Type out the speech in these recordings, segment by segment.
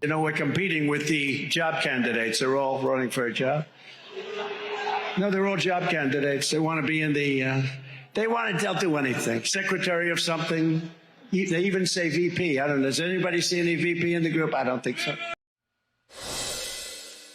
You know, we're competing with the job candidates. They're all running for a job. No, they're all job candidates. They want to be in the, they'll do anything. Secretary of something. They even say VP. I don't know. Does anybody see any VP in the group? I don't think so.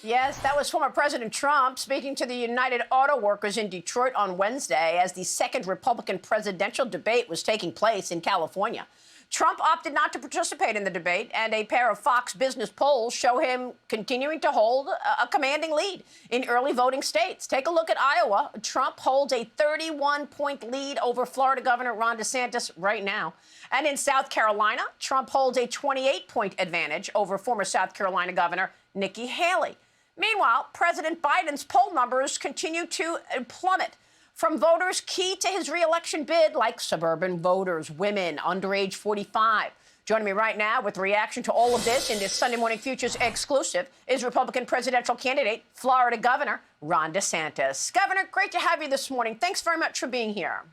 Yes, that was former President Trump speaking to the United Auto Workers in Detroit on Wednesday as the second Republican presidential debate was taking place in California. Trump opted not to participate in the debate, and a pair of Fox Business polls show him continuing to hold a commanding lead in early voting states. Take a look at Iowa. Trump holds a 31-point lead over Florida Governor Ron DeSantis right now. And in South Carolina, Trump holds a 28-point advantage over former South Carolina Governor Nikki Haley. Meanwhile, President Biden's poll numbers continue to plummet from voters key to his re-election bid, like suburban voters, women under age 45. Joining me right now with reaction to all of this in this Sunday Morning Futures exclusive is Republican presidential candidate, Florida Governor Ron DeSantis. Governor, great to have you this morning. Thanks very much for being here.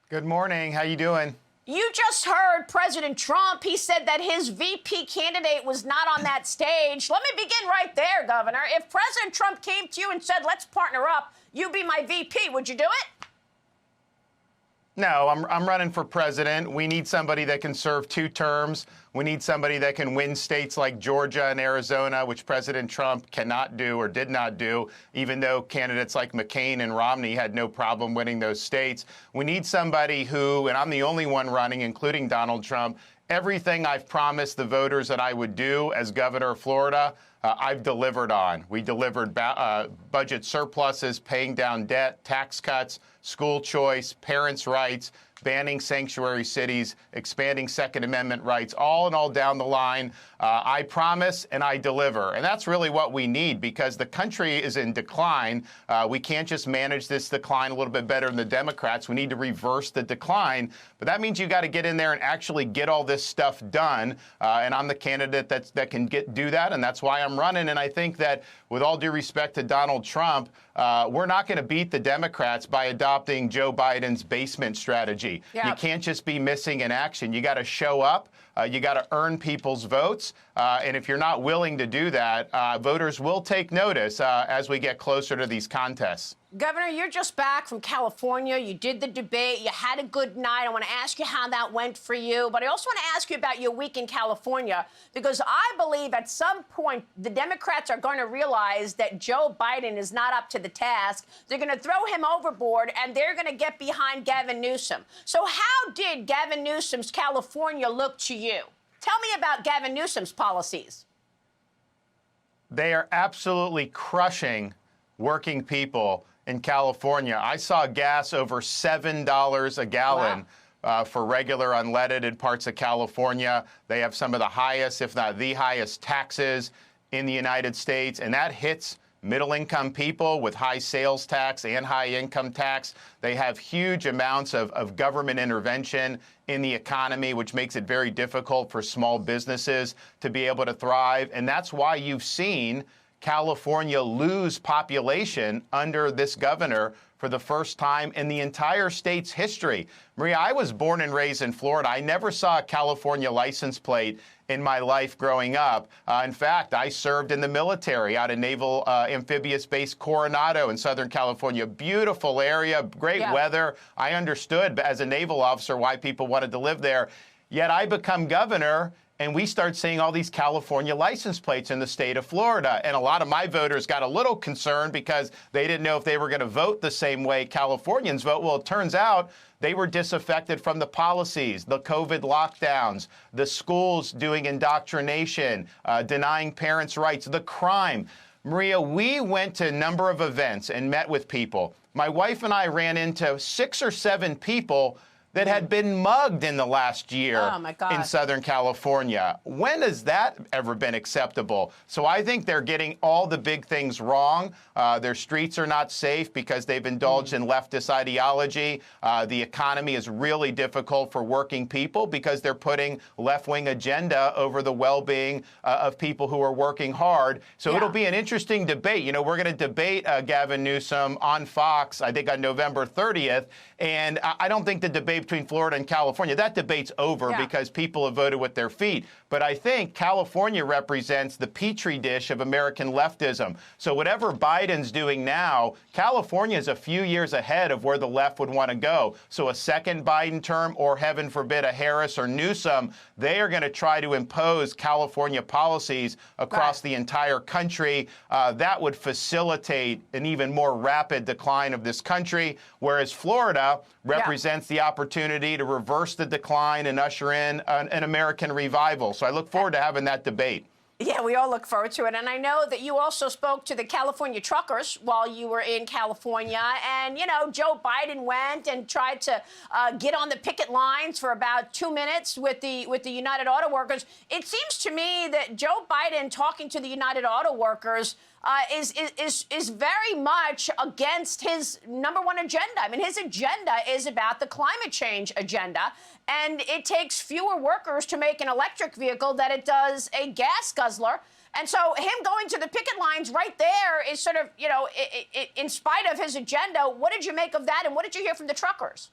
Good morning. How you doing? You just heard President Trump. He said that his VP candidate was not on that stage. Let me begin right there, Governor. If President Trump came to you and said, let's partner up, you be my VP, would you do it? No, I'm running for president. We need somebody that can serve 2 terms. We need somebody that can win states like Georgia and Arizona, which President Trump cannot do or did not do, even though candidates like McCain and Romney had no problem winning those states. We need somebody who, and I'm the only one running, including Donald Trump, everything I've promised the voters that I would do as governor of Florida, I've delivered on. We delivered budget surpluses, paying down debt, tax cuts, school choice, parents' rights, banning sanctuary cities, expanding Second Amendment rights, all in all down the line. I promise and I deliver. And that's really what we need because the country is in decline. We can't just manage this decline a little bit better than the Democrats. We need to reverse the decline. But that means you got to get in there and actually get all this stuff done. And I'm the candidate that can do that. And that's why I'm running. And I think that with all due respect to Donald Trump, we're not going to beat the Democrats by adopting Joe Biden's basement strategy. Yeah. You can't just be missing in action. You got to show up. You got to earn people's votes. And if you're not willing to do that, voters will take notice as we get closer to these contests. Governor, you're just back from California. You did the debate. You had a good night. I want to ask you how that went for you. But I also want to ask you about your week in California, because I believe at some point the Democrats are going to realize that Joe Biden is not up to the task. They're going to throw him overboard, and they're going to get behind Gavin Newsom. So how did Gavin Newsom's California look to you? Tell me about Gavin Newsom's policies. They are absolutely crushing working people in California. I saw gas over $7 a gallon. Wow. For regular unleaded in parts of California. They have some of the highest, if not the highest, taxes in the United States, and that hits middle-income people with high sales tax and high income tax. They have huge amounts of government intervention in the economy, which makes it very difficult for small businesses to be able to thrive. And that's why you've seen California lose population under this governor for the first time in the entire state's history. Maria, I was born and raised in Florida. I never saw a California license plate in my life growing up. In fact, I served in the military out of Naval Amphibious Base Coronado in Southern California. Beautiful area, great weather. I understood as a naval officer why people wanted to live there. Yet I become governor, and we start seeing all these California license plates in the state of Florida. And a lot of my voters got a little concerned because they didn't know if they were going to vote the same way Californians vote. Well, it turns out they were disaffected from the policies, the COVID lockdowns, the schools doing indoctrination, denying parents' rights, the crime. Maria, we went to a number of events and met with people. My wife and I ran into 6 or 7 people that had been mugged in the last year in Southern California. When has that ever been acceptable? So I think they're getting all the big things wrong. Their streets are not safe because they've indulged in leftist ideology. The economy is really difficult for working people because they're putting left-wing agenda over the well-being of people who are working hard. So it'll be an interesting debate. You know, we're going to debate Gavin Newsom on Fox, I think on November 30th. And I don't think the debate debate between Florida and California. That debate's over because people have voted with their feet. But I think California represents the petri dish of American leftism. So whatever Biden's doing now, California is a few years ahead of where the left would want to go. So a second Biden term, or heaven forbid a Harris or Newsom, they are going to try to impose California policies across the entire country. That would facilitate an even more rapid decline of this country, whereas Florida represents the opportunity to reverse the decline and usher in an American revival. So I look forward to having that debate. Yeah, we all look forward to it. And I know that you also spoke to the California truckers while you were in California. And, you know, Joe Biden went and tried to get on the picket lines for about 2 minutes with the United Auto Workers. It seems to me that Joe Biden talking to the United Auto Workers is very much against his number one agenda. I mean, his agenda is about the climate change agenda, and it takes fewer workers to make an electric vehicle than it does a gas guzzler. And so him going to the picket lines right there is sort of, you know, in spite of his agenda. What did you make of that, and what did you hear from the truckers?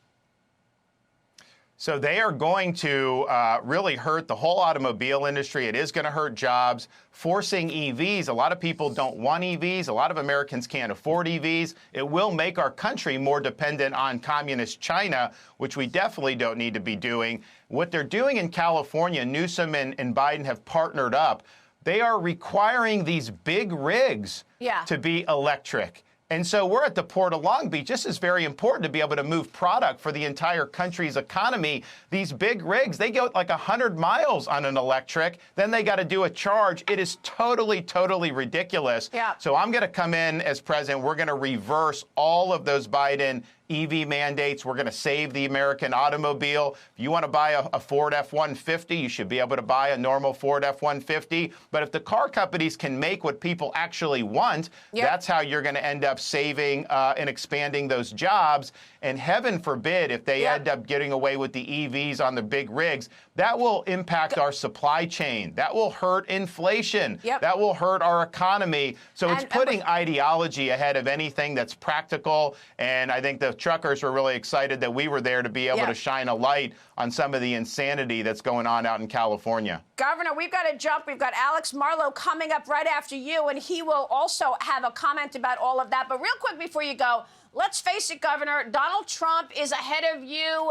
So they are going to really hurt the whole automobile industry. It is going to hurt jobs. Forcing EVs, a lot of people don't want EVs. A lot of Americans can't afford EVs. It will make our country more dependent on communist China, which we definitely don't need to be doing. What they're doing in California, Newsom and Biden have partnered up. They are requiring these big rigs to be electric. And so we're at the Port of Long Beach. This is very important to be able to move product for the entire country's economy. These big rigs, they go like 100 miles on an electric. Then they got to do a charge. It is totally, totally ridiculous. So I'm going to come in as president. We're going to reverse all of those Biden EV mandates. We're going to save the American automobile. If you want to buy a Ford F-150, you should be able to buy a normal Ford F-150. But if the car companies can make what people actually want, that's how you're going to end up saving and expanding those jobs. And heaven forbid, if they end up getting away with the EVs on the big rigs, that will impact our supply chain. That will hurt inflation. That will hurt our economy. So it's putting ideology ahead of anything that's practical. And I think the truckers were really excited that we were there to be able to shine a light on some of the insanity that's going on out in California. Governor, we've got to jump. We've got Alex Marlow coming up right after you, and he will also have a comment about all of that. But real quick before you go, let's face it, Governor, Donald Trump is ahead of you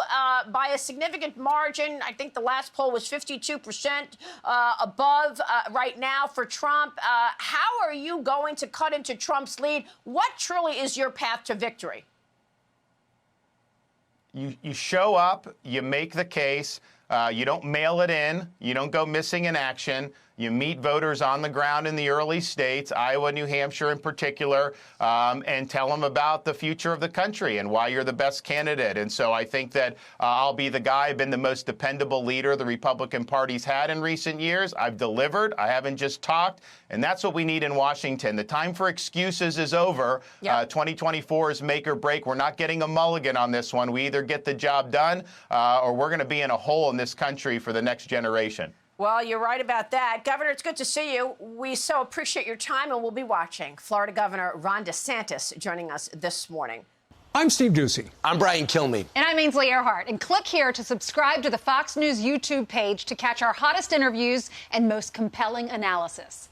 by a significant margin. I think the last poll was 52% above right now for Trump. How are you going to cut into Trump's lead? What truly is your path to victory? You show up, you make the case, you don't mail it in, you don't go missing in action. You meet voters on the ground in the early states, Iowa, New Hampshire in particular, and tell them about the future of the country and why you're the best candidate. And so I think that I'll be the guy. I've been the most dependable leader the Republican Party's had in recent years. I've delivered. I haven't just talked. And that's what we need in Washington. The time for excuses is over. 2024 is make or break. We're not getting a mulligan on this one. We either get the job done or we're going to be in a hole in this country for the next generation. Well, you're right about that. Governor, it's good to see you. We so appreciate your time, and we'll be watching. Florida Governor Ron DeSantis joining us this morning. I'm Steve Doocy. I'm Brian Kilmeade. And I'm Ainsley Earhart. And click here to subscribe to the Fox News YouTube page to catch our hottest interviews and most compelling analysis.